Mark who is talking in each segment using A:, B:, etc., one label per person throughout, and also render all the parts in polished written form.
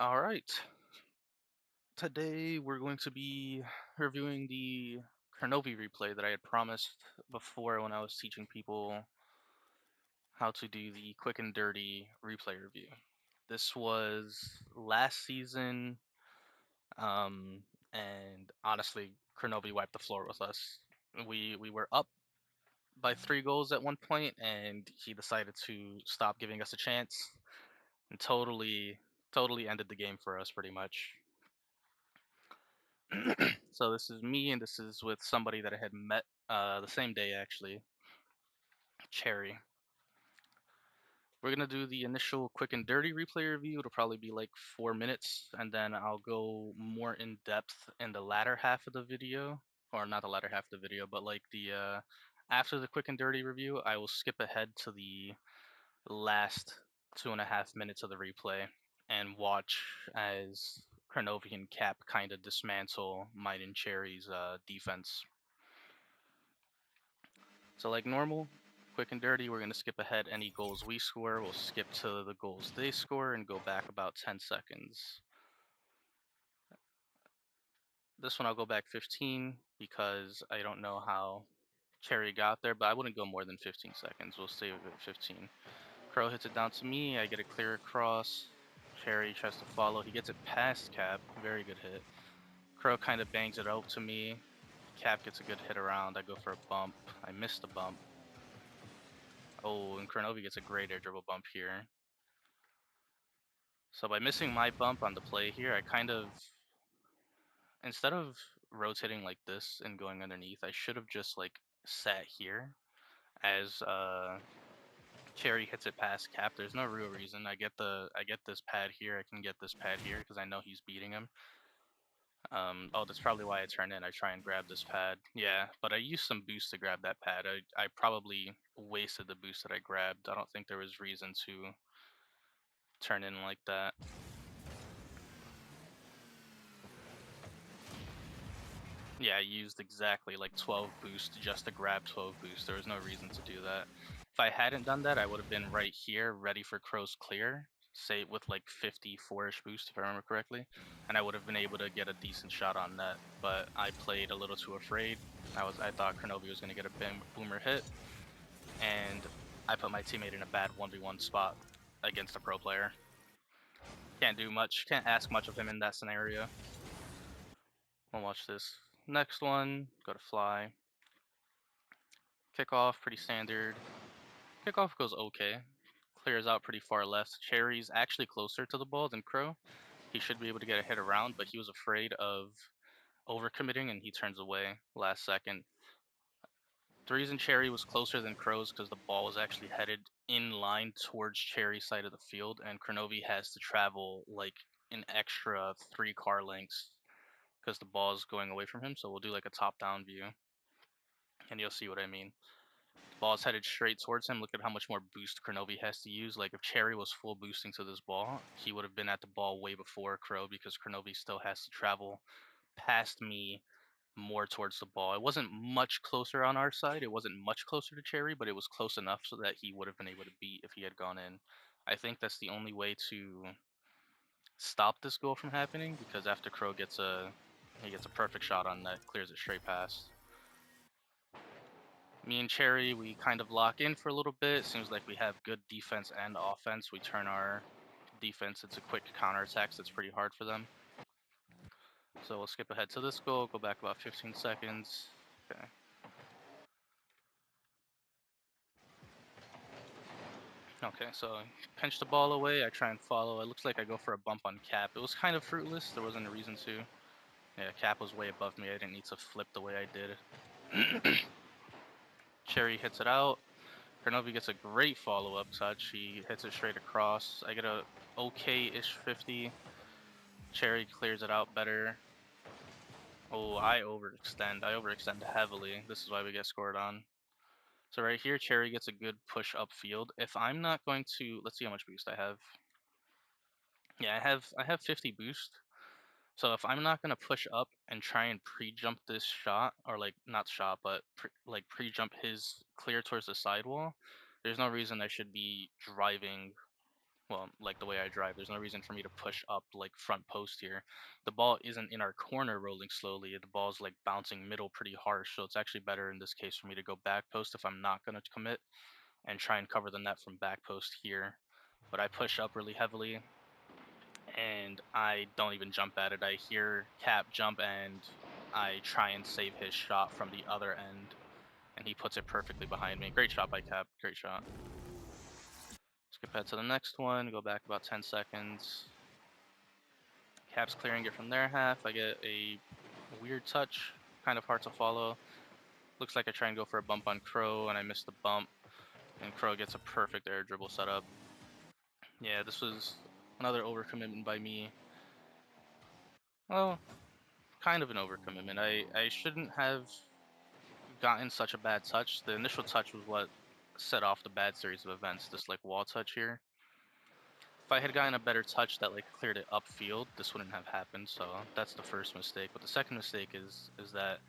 A: All right. Today we're going to be reviewing the Kronovi replay that I had promised before when I was teaching people how to do the quick and dirty replay review. This was last season, um, and honestly, Kronovi wiped the floor with us. We were up by 3 goals at one point, and he decided to stop giving us a chance and totally ended the game for us pretty much. So this is me, and this is with somebody that I had met the same day actually, Cherry. We're gonna do the initial quick and dirty replay review. It'll probably be like 4 minutes, and then I'll go more in depth in the latter half of the video, or not the latter half of the video, but like the after the quick and dirty review, I will skip ahead to the last 2.5 minutes of the replay and watch as Kronovi and Kap kind of dismantle mine and Cherry's defense. So like normal, quick and dirty, we're going to skip ahead any goals we score. We'll skip to the goals they score and go back about 10 seconds. This one I'll go back 15 because I don't know how Cherry got there, but I wouldn't go more than 15 seconds. We'll save it at 15. Crow hits it down to me. I get a clear across. Cherry tries to follow. He gets it past Cap. Very good hit. Crow kind of bangs it out to me. Cap gets a good hit around. I go for a bump. I missed the bump. Oh, and Kronovi gets a great air dribble bump here. So by missing my bump on the play here, I kind of, instead of rotating like this and going underneath, I should have just like sat here as Cherry hits it past Cap. There's no real reason. I get this pad here. I can get this pad here because I know he's beating him. Oh, that's probably why I turn in. I try and grab this pad. Yeah, but I used some boost to grab that pad. I probably wasted the boost that I grabbed. I don't think there was reason to turn in like that. Yeah, I used exactly like 12 boost just to grab 12 boost. There was no reason to do that. If I hadn't done that, I would have been right here, ready for Crow's clear, say with like 54-ish boost, if I remember correctly, and I would have been able to get a decent shot on net, but I played a little too afraid. I thought Kronovi was going to get a boomer hit, and I put my teammate in a bad 1v1 spot against a pro player. Can't do much, can't ask much of him in that scenario. We'll watch this next one, go to fly. Kickoff, pretty standard. Kickoff goes okay. Clears out pretty far left. Cherry's actually closer to the ball than Crow. He should be able to get a hit around, but he was afraid of overcommitting and he turns away last second. The reason Cherry was closer than Crow's because the ball was actually headed in line towards Cherry's side of the field, and Kronovi has to travel like an extra 3 car lengths because the ball is going away from him. So we'll do like a top-down view, and you'll see what I mean. Ball is headed straight towards him. Look at how much more boost Kronovi has to use. Like if Cherry was full boosting to this ball, he would have been at the ball way before Crow because Kronovi still has to travel past me more towards the ball. It wasn't much closer on our side. It wasn't much closer to Cherry, but it was close enough so that he would have been able to beat if he had gone in. I think that's the only way to stop this goal from happening because after Crow gets a perfect shot on that, clears it straight past. Me and Cherry, we kind of lock in for a little bit. Seems like we have good defense and offense. We turn our defense into quick counterattacks. That's pretty hard for them. So we'll skip ahead to this goal, go back about 15 seconds. Okay. Okay, so pinch the ball away. I try and follow. It looks like I go for a bump on Cap. It was kind of fruitless. There wasn't a reason to. Yeah, Cap was way above me. I didn't need to flip the way I did. Cherry hits it out. Kronovi gets a great follow-up touch. He hits it straight across. I get a okay-ish 50. Cherry clears it out better. Oh, I overextend heavily. This is why we get scored on. So right here, Cherry gets a good push upfield. If I'm not going to, let's see how much boost I have. Yeah, I have 50 boost. So if I'm not gonna push up and try and pre-jump this shot, or like not shot, but pre-jump his clear towards the sidewall, there's no reason I should be driving well, like the way I drive, there's no reason for me to push up like front post here. The ball isn't in our corner rolling slowly. The ball's like bouncing middle pretty harsh. So it's actually better in this case for me to go back post if I'm not going to commit and try and cover the net from back post here. But I push up really heavily and I don't even jump at it. I hear Cap jump and I try and save his shot from the other end, and he puts it perfectly behind me. Great shot by Cap. Great shot. Skip ahead to the next one. Go back about 10 seconds. Cap's clearing it from their half. I get a weird touch, kind of hard to follow. Looks like I try and go for a bump on Crow, and I miss the bump. And Crow gets a perfect air dribble setup. Yeah, this was another overcommitment by me. Well, kind of an overcommitment. I shouldn't have gotten such a bad touch. The initial touch was what set off the bad series of events, this like wall touch here. If I had gotten a better touch that like cleared it upfield, this wouldn't have happened. So that's the first mistake. But the second mistake is that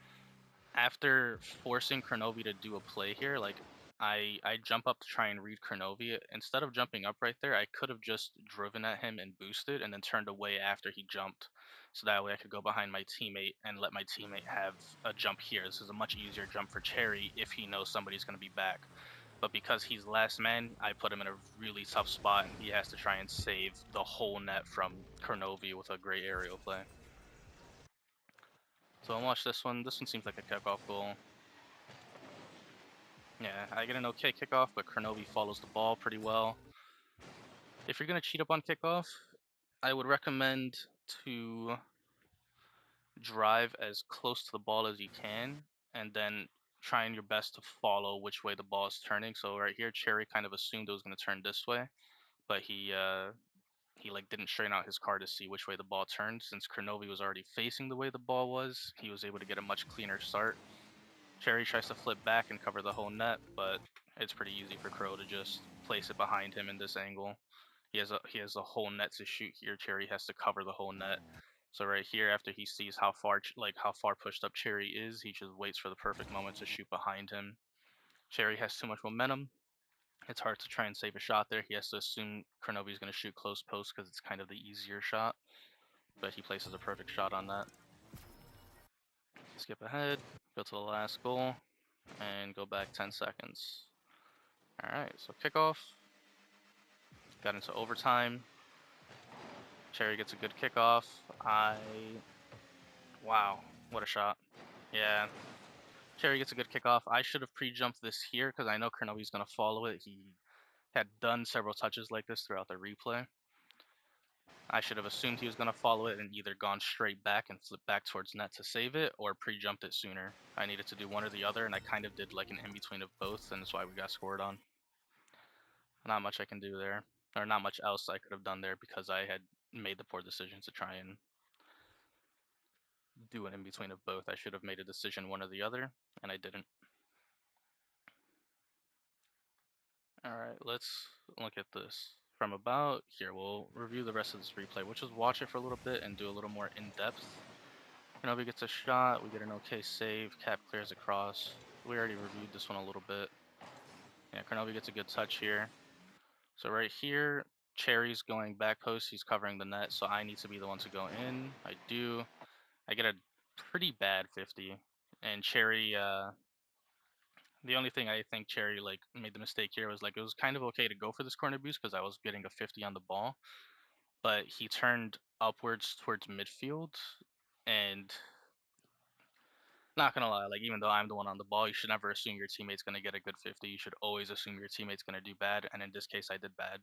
A: after forcing Kronovi to do a play here, like I jump up to try and read Kronovi. Instead of jumping up right there, I could have just driven at him and boosted and then turned away after he jumped. So that way I could go behind my teammate and let my teammate have a jump here. This is a much easier jump for Cherry if he knows somebody's going to be back. But because he's last man, I put him in a really tough spot and he has to try and save the whole net from Kronovi with a great aerial play. So I'll watch this one. This one seems like a kickoff goal. Yeah, I get an okay kickoff, but Kronovi follows the ball pretty well. If you're going to cheat up on kickoff, I would recommend to drive as close to the ball as you can, and then trying your best to follow which way the ball is turning. So right here, Cherry kind of assumed it was going to turn this way, but he like didn't straighten out his car to see which way the ball turned. Since Kronovi was already facing the way the ball was, he was able to get a much cleaner start. Cherry tries to flip back and cover the whole net, but it's pretty easy for Crow to just place it behind him in this angle. He has a whole net to shoot here. Cherry has to cover the whole net. So right here, after he sees how far pushed up Cherry is, he just waits for the perfect moment to shoot behind him. Cherry has too much momentum. It's hard to try and save a shot there. He has to assume Kronovi is going to shoot close post because it's kind of the easier shot, but he places a perfect shot on that. Skip ahead, go to the last goal, and go back 10 seconds. All right, so kickoff. Got into overtime. Cherry gets a good kickoff. Wow, what a shot. Yeah, Cherry gets a good kickoff. I should have pre-jumped this here because I know Kronovi's going to follow it. He had done several touches like this throughout the replay. I should have assumed he was going to follow it and either gone straight back and flipped back towards net to save it or pre-jumped it sooner. I needed to do one or the other, and I kind of did like an in-between of both, and that's why we got scored on. Not much I can do there, or not much else I could have done there because I had made the poor decision to try and do an in-between of both. I should have made a decision one or the other, and I didn't. Alright, let's look at this. From about here, we'll review the rest of this replay. We'll just watch it for a little bit and do a little more in-depth. Kronovi gets a shot, we get an okay save, Cap clears across. We already reviewed this one a little bit. Yeah, Kronovi gets a good touch here. So right here, Cherry's going back post, he's covering the net, so I need to be the one to go in. I do. I get a pretty bad 50, and Cherry, the only thing I think Cherry like made the mistake here was like it was kind of okay to go for this corner boost because I was getting a 50 on the ball, but he turned upwards towards midfield, and not gonna lie, like even though I'm the one on the ball, you should never assume your teammate's gonna get a good 50. You should always assume your teammate's gonna do bad, and in this case, I did bad.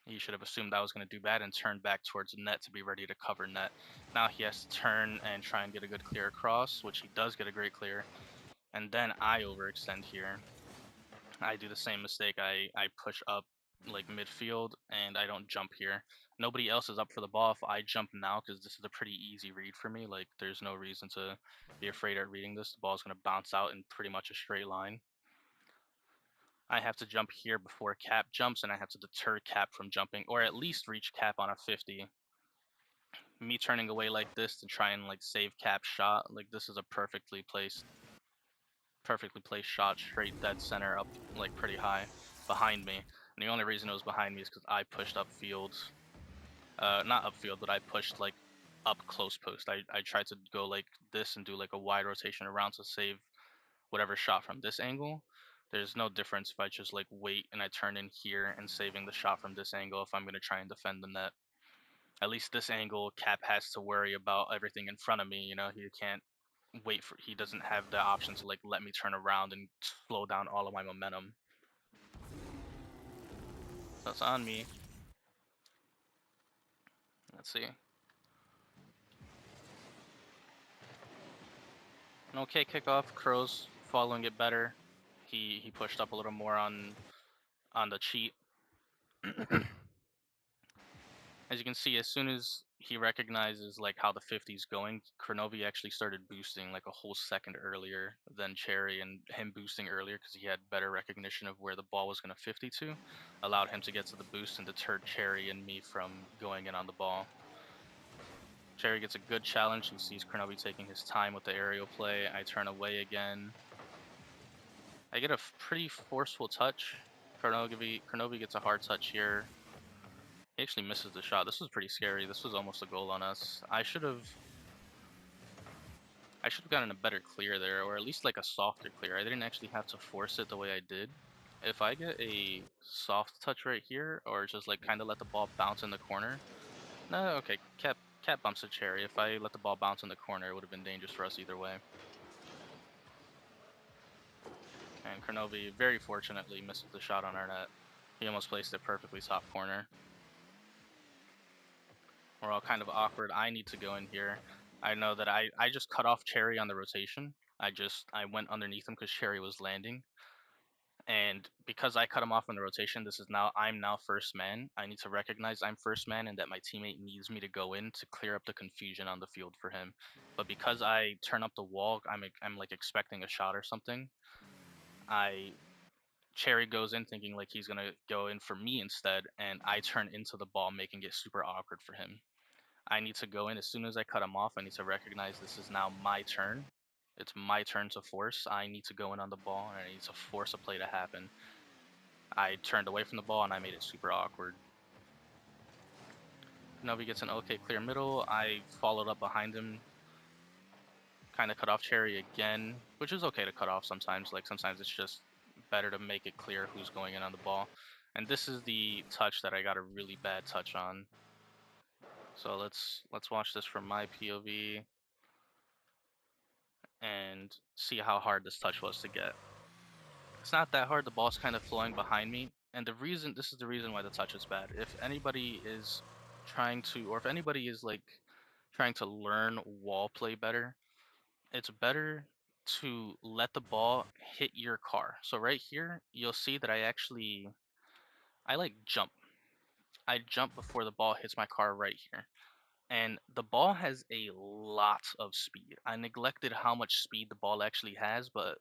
A: He should have assumed I was gonna do bad and turned back towards the net to be ready to cover net. Now he has to turn and try and get a good clear across, which he does get a great clear, and then I overextend here. I do the same mistake. I push up like midfield and I don't jump here. Nobody else is up for the ball. If I jump now, because this is a pretty easy read for me, like there's no reason to be afraid of reading this. The ball's going to bounce out in pretty much a straight line. I have to jump here before Cap jumps, and I have to deter Cap from jumping, or at least reach Cap on a 50. Me turning away like this to try and like save Cap's shot, like this is a perfectly placed shot straight dead center up like pretty high behind me. And the only reason it was behind me is because I pushed upfield. Not upfield, but I pushed like up close post. I tried to go like this and do like a wide rotation around to save whatever shot from this angle. There's no difference if I just like wait and I turn in here and saving the shot from this angle if I'm going to try and defend the net. At least this angle, Cap has to worry about everything in front of me. You know, he can't he doesn't have the option to like let me turn around and slow down all of my momentum. That's on me. Let's see. An okay kickoff. Crow's following it better. He pushed up a little more on the cheat. As you can see, as soon as he recognizes like how the 50 is going, Kronovi actually started boosting like a whole second earlier than Cherry, and him boosting earlier because he had better recognition of where the ball was going to 50 to, allowed him to get to the boost and deterred Cherry and me from going in on the ball. Cherry gets a good challenge. He sees Kronovi taking his time with the aerial play. I turn away again. I get a pretty forceful touch. Kronovi gets a hard touch here. He actually misses the shot. This was pretty scary. This was almost a goal on us. I should have gotten a better clear there, or at least like a softer clear. I didn't actually have to force it the way I did. If I get a soft touch right here, or just like kind of let the ball bounce in the corner. No, okay, Cap bumps a Cherry. If I let the ball bounce in the corner, it would have been dangerous for us either way. And Kronovi, very fortunately, misses the shot on our net. He almost placed it perfectly top corner. We're all kind of awkward. I need to go in here. I know that I just cut off Cherry on the rotation. I went underneath him because Cherry was landing. And because I cut him off on the rotation, I'm now first man. I need to recognize I'm first man and that my teammate needs me to go in to clear up the confusion on the field for him. But because I turn up the wall, I'm like expecting a shot or something. Cherry goes in thinking like he's gonna go in for me instead, and I turn into the ball, making it super awkward for him. I need to go in as soon as I cut him off. I need to recognize this is now my turn. It's my turn to force. I need to go in on the ball, and I need to force a play to happen. I turned away from the ball, and I made it super awkward. Novi gets an okay clear middle. I followed up behind him, kind of cut off Cherry again, which is okay to cut off sometimes. Like sometimes it's just better to make it clear who's going in on the ball. And this is the touch that I got a really bad touch on. So let's watch this from my POV and see how hard this touch was to get. It's not that hard. The ball's kind of flowing behind me, and this is the reason why the touch is bad. If anybody is trying to, or if anybody is like trying to learn wall play better, it's better to let the ball hit your car. So right here, you'll see that I like jump. I jump before the ball hits my car right here. And the ball has a lot of speed. I neglected how much speed the ball actually has, but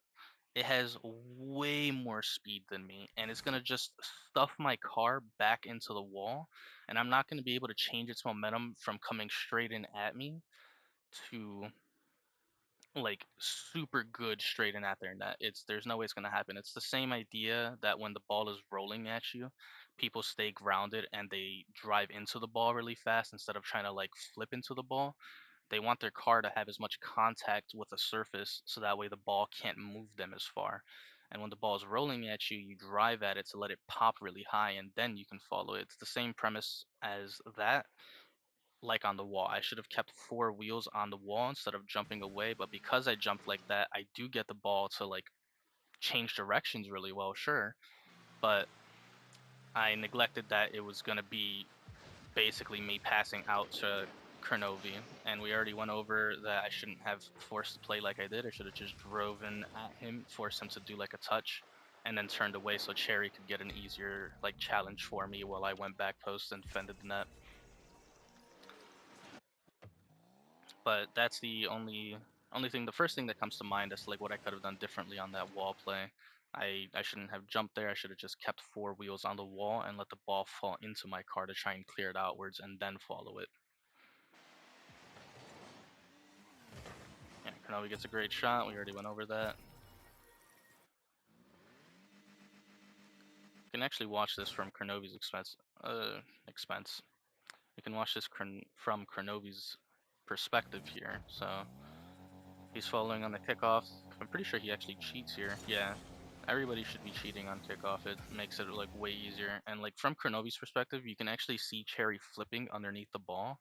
A: it has way more speed than me, and it's gonna just stuff my car back into the wall, and I'm not gonna be able to change its momentum from coming straight in at me to like super good straight in at their net. There's no way it's gonna happen. It's the same idea that when the ball is rolling at you, people stay grounded and they drive into the ball really fast instead of trying to like flip into the ball. They want their car to have as much contact with the surface so that way the ball can't move them as far. And when the ball is rolling at you, you drive at it to let it pop really high and then you can follow it. It's the same premise as that, like on the wall. I should have kept 4 wheels on the wall instead of jumping away, but because I jumped like that, I do get the ball to like change directions really well, sure. But I neglected that it was going to be basically me passing out to Kronovi, and we already went over that I shouldn't have forced the play like I did. I should have just driven at him, forced him to do like a touch, and then turned away so Cherry could get an easier like challenge for me while I went back post and defended the net. But that's the only thing. The first thing that comes to mind is like what I could have done differently on that wall play. I shouldn't have jumped there. I should have just kept 4 wheels on the wall and let the ball fall into my car to try and clear it outwards and then follow it. Yeah, Kronovi gets a great shot. We already went over that. can actually watch this from Kronovi's expense. You can watch this from Kronovi's perspective here. So he's following on the kickoff. I'm pretty sure he actually cheats here. Yeah, everybody should be cheating on kickoff. It makes it like way easier. And like from Kronovi's perspective, you can actually see Cherry flipping underneath the ball.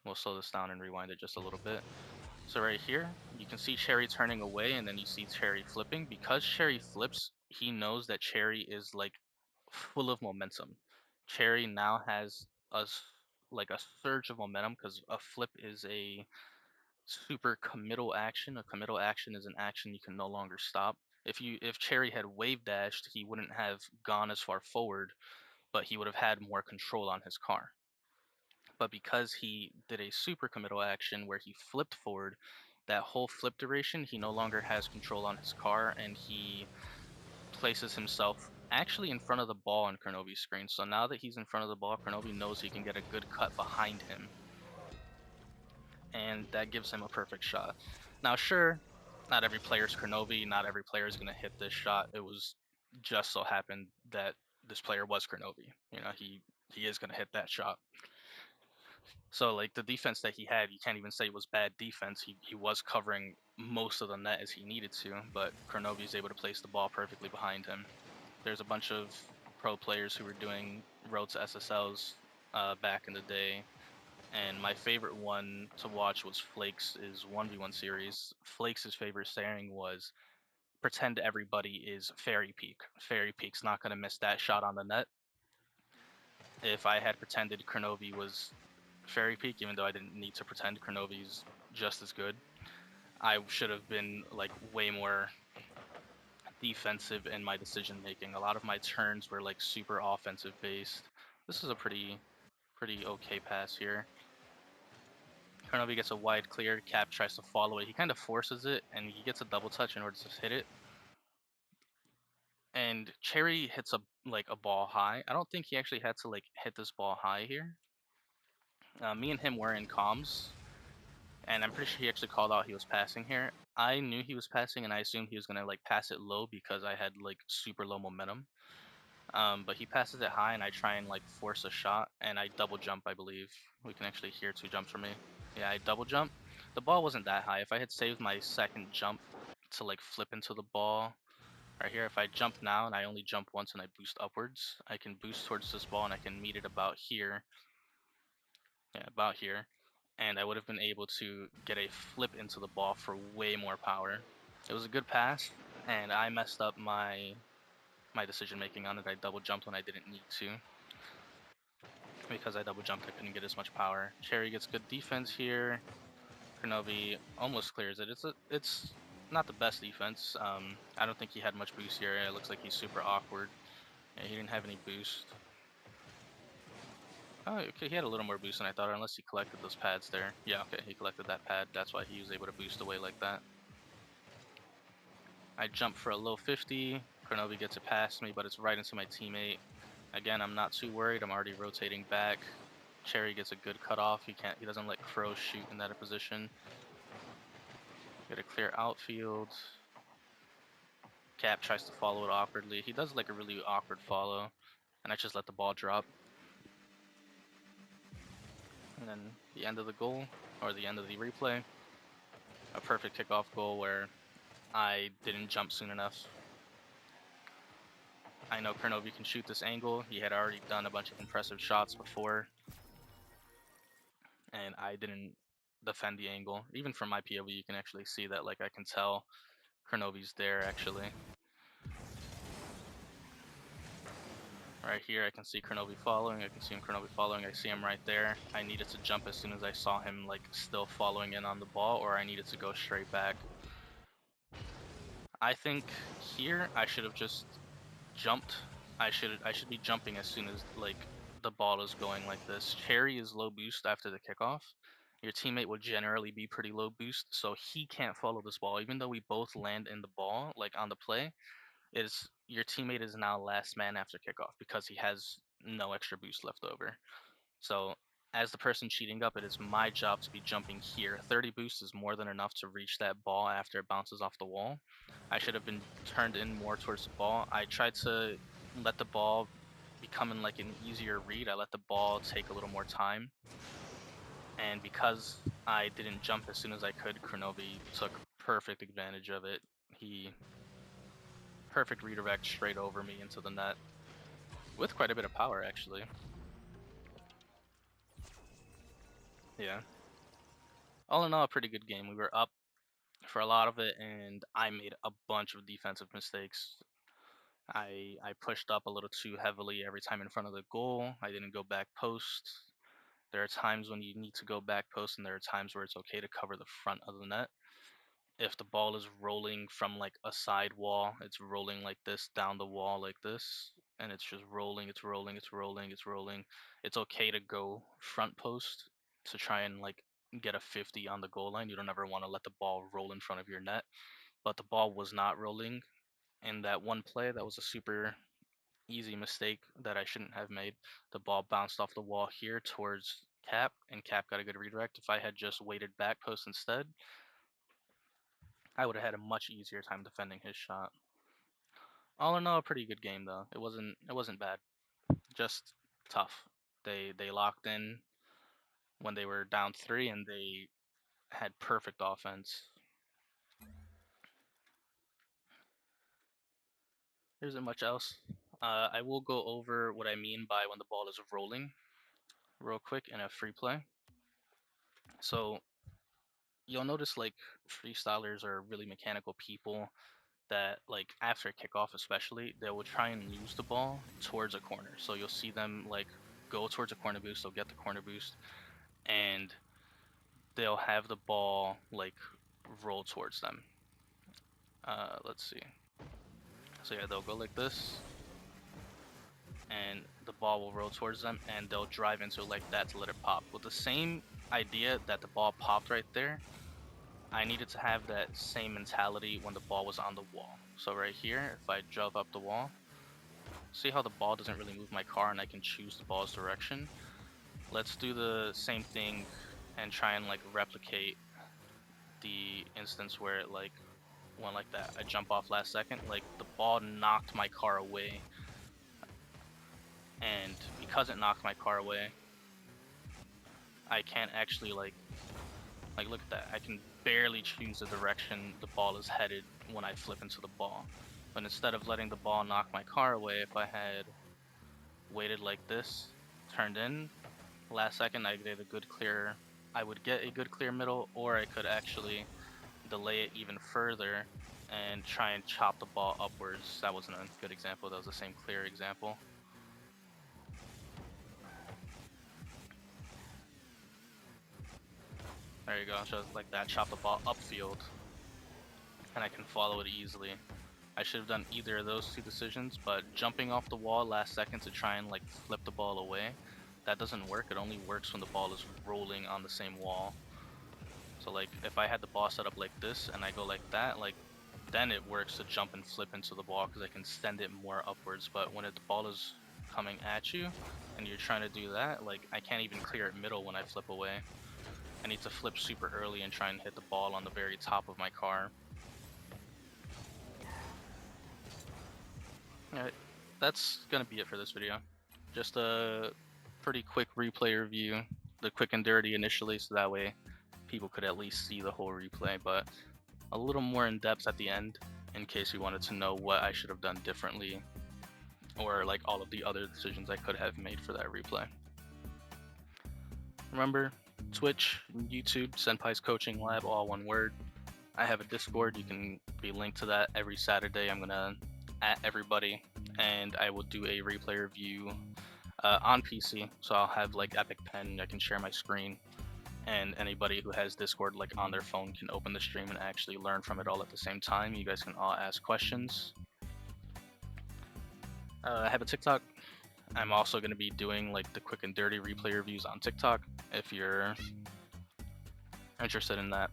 A: We'll slow this down and rewind it just a little bit. So right here, you can see Cherry turning away, and then you see Cherry flipping. Because Cherry flips, he knows that Cherry is like full of momentum. Cherry now has like a surge of momentum because a flip is a super committal action. A committal action is an action you can no longer stop. If Cherry had wave dashed, he wouldn't have gone as far forward, but he would have had more control on his car. But because he did a super committal action where he flipped forward, that whole flip duration, he no longer has control on his car, and he places himself actually in front of the ball on Kronovi's screen. So now that he's in front of the ball, Kronovi knows he can get a good cut behind him, and that gives him a perfect shot. Now, sure, not every player is Kronovi, not every player is going to hit this shot. It was just so happened that this player was Kronovi. You know, he is going to hit that shot. So like the defense that he had, you can't even say it was bad defense. He was covering most of the net as he needed to, but Kronovi is able to place the ball perfectly behind him. There's a bunch of pro players who were doing road to SSLs back in the day, and my favorite one to watch was Flakes' 1v1 series. Flakes' favorite saying was, pretend everybody is Fairy Peak. Fairy Peak's not going to miss that shot on the net. If I had pretended Kronovi was Fairy Peak, even though I didn't need to pretend, Kronovi's just as good, I should have been like way more defensive in my decision making. A lot of my turns were like super offensive based. This is a pretty okay pass here. Kronovi gets a wide clear. Kap tries to follow it. He kind of forces it, and he gets a double touch in order to hit it. And Cherry hits a ball high. I don't think he actually had to like hit this ball high here. Me and him were in comms, and I'm pretty sure he actually called out he was passing here. I knew he was passing, and I assumed he was gonna like pass it low because I had like super low momentum. But he passes it high, and I try and like force a shot, and I double jump. I believe we can actually hear 2 jumps from me. Yeah, I double jump. The ball wasn't that high. If I had saved my second jump to like flip into the ball right here, if I jump now and I only jump once and I boost upwards, I can boost towards this ball and I can meet it about here. Yeah, about here. And I would have been able to get a flip into the ball for way more power. It was a good pass, and I messed up my decision making on it. I double jumped when I didn't need to. Because I double jumped, I couldn't get as much power. Cherry gets good defense here. Kronovi almost clears it. It's not the best defense. I don't think he had much boost here. It looks like he's super awkward. Yeah, he didn't have any boost. Oh, okay, he had a little more boost than I thought, unless he collected those pads there. Yeah, okay, he collected that pad. That's why he was able to boost away like that. I jump for a low 50. Kronovi gets it past me, but it's right into my teammate. Again, I'm not too worried. I'm already rotating back. Cherry gets a good cutoff. He doesn't let Crow shoot in that position. Get a clear outfield. Kap tries to follow it awkwardly. He does like a really awkward follow, and I just let the ball drop. And then the end of the goal, or the end of the replay, a perfect kickoff goal where I didn't jump soon enough. I know Kronovi can shoot this angle. He had already done a bunch of impressive shots before, and I didn't defend the angle. Even from my POV, you can actually see that like I can tell Kronovi's there actually. Right here, I can see Kronovi following. I can see him Kronovi following. I see him right there. I needed to jump as soon as I saw him like still following in on the ball, or I needed to go straight back. I think here I should have just jumped. I should be jumping as soon as like the ball is going like this. Cherry is low boost after the kickoff. Your teammate will generally be pretty low boost, so he can't follow this ball. Even though we both land in the ball, like on the play, is your teammate is now last man after kickoff because he has no extra boost left over. So as the person cheating up, it is my job to be jumping here. 30 boost is more than enough to reach that ball after it bounces off the wall. I should have been turned in more towards the ball. I tried to let the ball become in like an easier read. I let the ball take a little more time. And because I didn't jump as soon as I could, Kronovi took perfect advantage of it. He perfect redirect straight over me into the net with quite a bit of power, actually. Yeah. All in all, a pretty good game. We were up for a lot of it, and I made a bunch of defensive mistakes. I pushed up a little too heavily every time in front of the goal. I didn't go back post. There are times when you need to go back post, and there are times where it's okay to cover the front of the net. If the ball is rolling from like a side wall, it's rolling like this down the wall like this, and it's just rolling, it's rolling, it's rolling, it's rolling. It's okay to go front post to try and like get a 50 on the goal line. You don't ever want to let the ball roll in front of your net, but the ball was not rolling in that one play. That was a super easy mistake that I shouldn't have made. The ball bounced off the wall here towards Cap, and Cap got a good redirect. If I had just waited back post instead, I would have had a much easier time defending his shot. All in all, a pretty good game though. It wasn't bad. Just tough. They locked in when they were down 3, and they had perfect offense. There isn't much else. I will go over what I mean by when the ball is rolling real quick in a free play. So you'll notice like freestylers are really mechanical people that like after kickoff especially, they will try and lose the ball towards a corner. So you'll see them like go towards a corner boost, they'll get the corner boost, and they'll have the ball like roll towards them. Let's see. So yeah, they'll go like this, and the ball will roll towards them, and they'll drive into it like that to let it pop. With the same idea that the ball popped right there, I needed to have that same mentality when the ball was on the wall. So right here, if I jump up the wall, see how the ball doesn't really move my car and I can choose the ball's direction? Let's do the same thing and try and like replicate the instance where it like went like that. I jump off last second, like the ball knocked my car away, and because it knocked my car away, I can't actually like look at that. I can barely choose the direction the ball is headed when I flip into the ball. But instead of letting the ball knock my car away, if I had waited like this, turned in, last second I get a good clear, I would get a good clear middle, or I could actually delay it even further and try and chop the ball upwards. That wasn't a good example, that was the same clear example. There you go, just like that, chop the ball upfield, and I can follow it easily. I should have done either of those two decisions, but jumping off the wall last second to try and like flip the ball away, that doesn't work. It only works when the ball is rolling on the same wall. So like if I had the ball set up like this and I go like that, like then it works to jump and flip into the ball because I can send it more upwards. But when the ball is coming at you and you're trying to do that, like I can't even clear it middle when I flip away. I need to flip super early and try and hit the ball on the very top of my car. Alright, that's gonna be it for this video. Just a pretty quick replay review, the quick and dirty initially, so that way people could at least see the whole replay, but a little more in depth at the end in case you wanted to know what I should have done differently, or like all of the other decisions I could have made for that replay. Remember, Twitch, YouTube, Senpai's Coaching Lab, all one word. I have a Discord, you can be linked to that every Saturday. I'm gonna at everybody, and I will do a replay review on PC. So I'll have like Epic Pen, I can share my screen, and anybody who has Discord like on their phone can open the stream and actually learn from it all at the same time. You guys can all ask questions. I have a TikTok. I'm also going to be doing like the quick and dirty replay reviews on TikTok if you're interested in that.